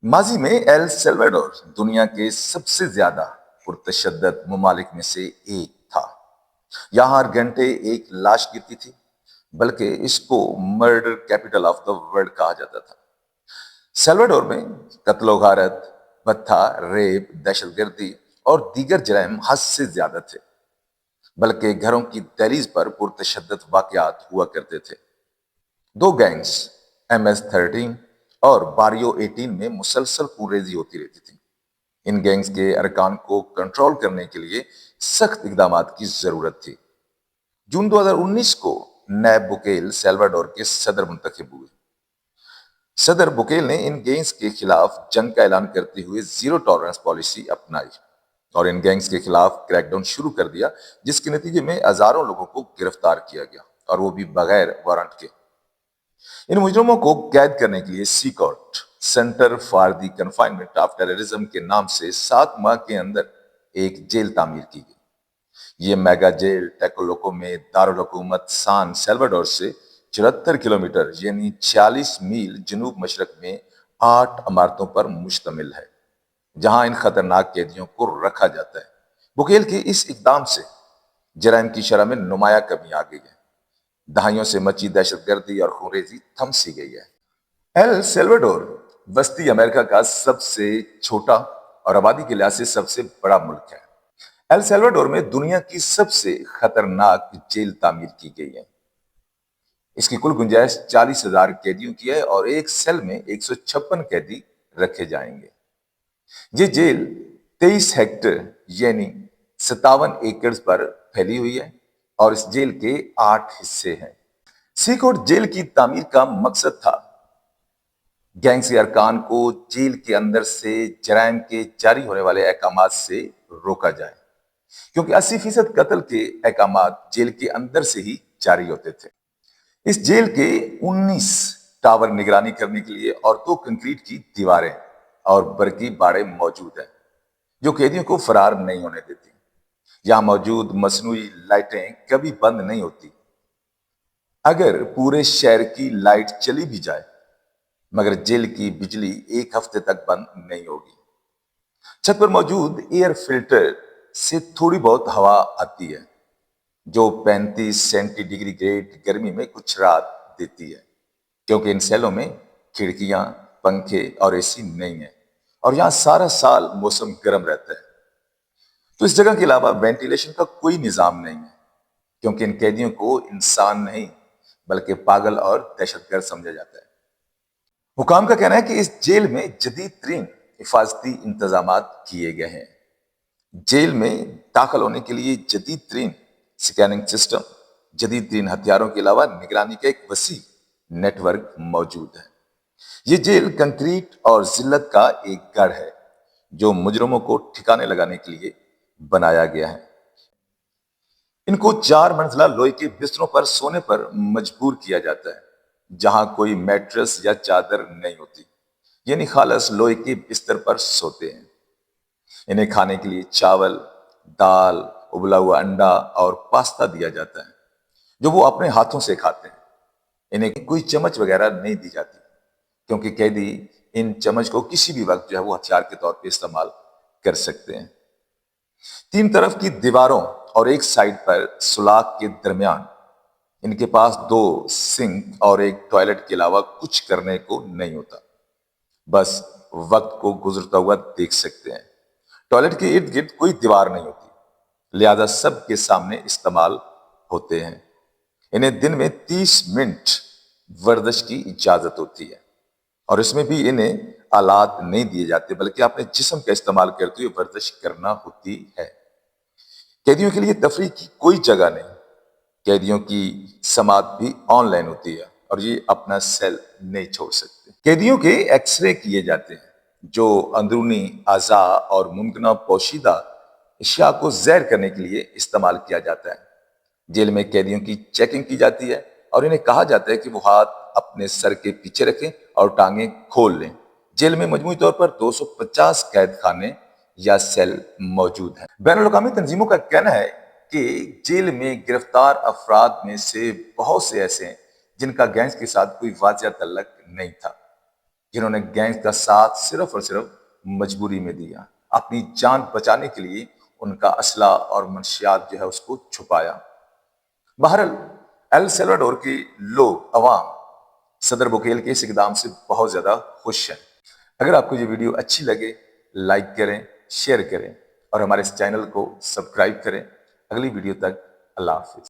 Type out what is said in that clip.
माजी में El Salvador दुनिया के सबसे ज्यादा पुरतशद्दद ममालिक में से एक था। यहाँ हर घंटे एक लाश गिरती थी, बल्कि इसको murder capital of the world कहा जाता था। सेल्वाडोर में कत्लो गारत, भत्था, रेप, दहशतगर्दी और दीगर जराइम हद से ज्यादा थे, बल्कि घरों की दहलीज पर पुरतशद्दद वाकयात हुआ करते थे। दो गैंग्स MS-13 और बारियो 18 में मुसलसल खूनरेजी होती रहती थी। इन गैंग्स के अरकान को कंट्रोल करने के लिए सख्त इकदाम की जरूरत थी। जून 2019 को नैब बुकेल सेल्वाडोर के सदर मुंतखब हुए। सदर बुकेल ने इन गैंग्स के खिलाफ जंग का ऐलान करते हुए जीरो टॉलरेंस पॉलिसी अपनाई और इन गैंग्स के खिलाफ क्रैकडाउन शुरू कर दिया, जिसके नतीजे में हजारों लोगों को गिरफ्तार किया गया, और वो भी बगैर वारंट के। इन मुजरिमों को कैद करने के लिए सीकॉर्ट, centre for the confinement of terrorism के नाम से 7 माह के अंदर एक जेल तामीर की गई। ये मेगा जेल टेकोलोको में दारुल हुकूमत सान सेल्वाडोर से 74 किलोमीटर यानी 46 मील जनूब मशरक में 8 इमारतों पर मुश्तमिल है, जहां इन खतरनाक कैदियों को रखा जाता है। बुकेल के इस इकदाम से जराइम की शरह में नुमाया कमी आ गई है। दहाइयों से मची दहशतगर्दी और खूनरेजी थम सी गई है। एल सेल्वाडोर वस्ती अमेरिका का सबसे छोटा और आबादी के लिहाज से सबसे बड़ा मुल्क है। एल सेल्वाडोर में दुनिया की सबसे खतरनाक जेल तामीर की गई है। इसकी कुल गुंजाइश 40,000 कैदियों की है और एक सेल में 156 कैदी रखे जाएंगे। ये जेल 23 हेक्टेयर यानी 57 एकड़ पर फैली हुई है और इस जेल के 8 हिस्से हैं। सीकोट जेल की तामीर का मकसद था गैंग्स के अरकान को जेल के अंदर से जराइम के जारी होने वाले अहकामात से रोका जाए, क्योंकि 80% कत्ल के अहकामात जेल के अंदर से ही जारी होते थे। इस जेल के 19 टावर निगरानी करने के लिए और 2 कंक्रीट की दीवारें और बरकी बाड़े मौजूद हैं, जो कैदियों को फरार नहीं होने देती। यहां मौजूद मसनूई लाइटें कभी बंद नहीं होती। अगर पूरे शहर की लाइट चली भी जाए, मगर जेल की बिजली 1 हफ्ते तक बंद नहीं होगी। छत पर मौजूद एयर फिल्टर से थोड़ी बहुत हवा आती है, जो 35 सेंटीग्रेड गर्मी में कुछ राहत देती है, क्योंकि इन सेलों में खिड़कियां, पंखे और एसी नहीं है और यहाँ सारा साल मौसम गर्म रहता है। तो इस जगह के अलावा वेंटिलेशन का कोई निजाम नहीं है, क्योंकि इन कैदियों को इंसान नहीं बल्कि पागल और दहशतगर्द समझा जाता है। हुकाम का कहना है कि इस जेल में जदीद तरीन हिफाजती इंतजाम किए गए हैं। जेल में दाखिल होने के लिए जदीद तरीन स्कैनिंग सिस्टम, जदीद तरीन हथियारों के अलावा निगरानी का एक वसी नेटवर्क मौजूद है। ये जेल कंक्रीट और जिल्लत का एक गढ़ है, जो मुजरिमों को ठिकाने लगाने के लिए बनाया गया है। इनको 4 मंजिला लोहे के बिस्तरों पर सोने पर मजबूर किया जाता है, जहां कोई मैट्रेस या चादर नहीं होती, यानी खालस लोहे के बिस्तर पर सोते हैं। इन्हें खाने के लिए चावल, दाल, उबला हुआ अंडा और पास्ता दिया जाता है, जो वो अपने हाथों से खाते हैं। इन्हें कोई चम्मच वगैरह नहीं दी जाती, क्योंकि कैदी इन चम्मच को किसी भी वक्त जो है वो हथियार के तौर पे इस्तेमाल कर सकते हैं। 3 तरफ की दीवारों और एक साइड पर सुलाख के दरमियान इनके पास 2 सिंक और एक टॉयलेट के अलावा कुछ करने को नहीं होता, बस वक्त को गुजरता हुआ देख सकते हैं। टॉयलेट के इर्द गिर्द कोई दीवार नहीं होती, लिहाजा सबके सामने इस्तेमाल होते हैं। इन्हें दिन में 30 मिनट वर्जिश की इजाजत होती है और इसमें भी इन्हें आलात नहीं दिए जाते, बल्कि अपने जिस्म का इस्तेमाल करते हुए वर्जिश करना होती है। कैदियों के लिए तफरीह की कोई जगह नहीं। कैदियों की समात भी ऑनलाइन होती है और ये अपना सेल नहीं छोड़ सकते। कैदियों के एक्सरे किए जाते हैं, जो अंदरूनी अज़ा और मुमकिन पोशीदा अशिया को ज़ैर करने के लिए इस्तेमाल किया जाता है। जेल में कैदियों की चेकिंग की जाती है और इन्हें कहा जाता है कि वो हाथ अपने सर के पीछे रखें और टांगें खोल लें। जेल में मजमूई तौर पर 250 कैद खाने या सेल मौजूद हैं। बैनुल अक़वामी तंजीमों का कहना है कि जेल में गिरफ्तार अफराद में से बहुत से ऐसे हैं जिनका गैंग्स के साथ कोई वाज़ेह तल्लुक नहीं था। جنہوں نے گینگ کا ساتھ صرف اور صرف مجبوری میں دیا، اپنی جان بچانے کے لیے ان کا اسلحہ اور منشیات جو ہے اس کو چھپایا۔ بہرحال ایل سیلواڈور کے لوگ، عوام، صدر بوکیل کے اس اقدام سے بہت زیادہ خوش ہیں۔ اگر آپ کو یہ ویڈیو اچھی لگے، لائک کریں، شیئر کریں اور ہمارے اس چینل کو سبسکرائب کریں۔ اگلی ویڈیو تک اللہ حافظ۔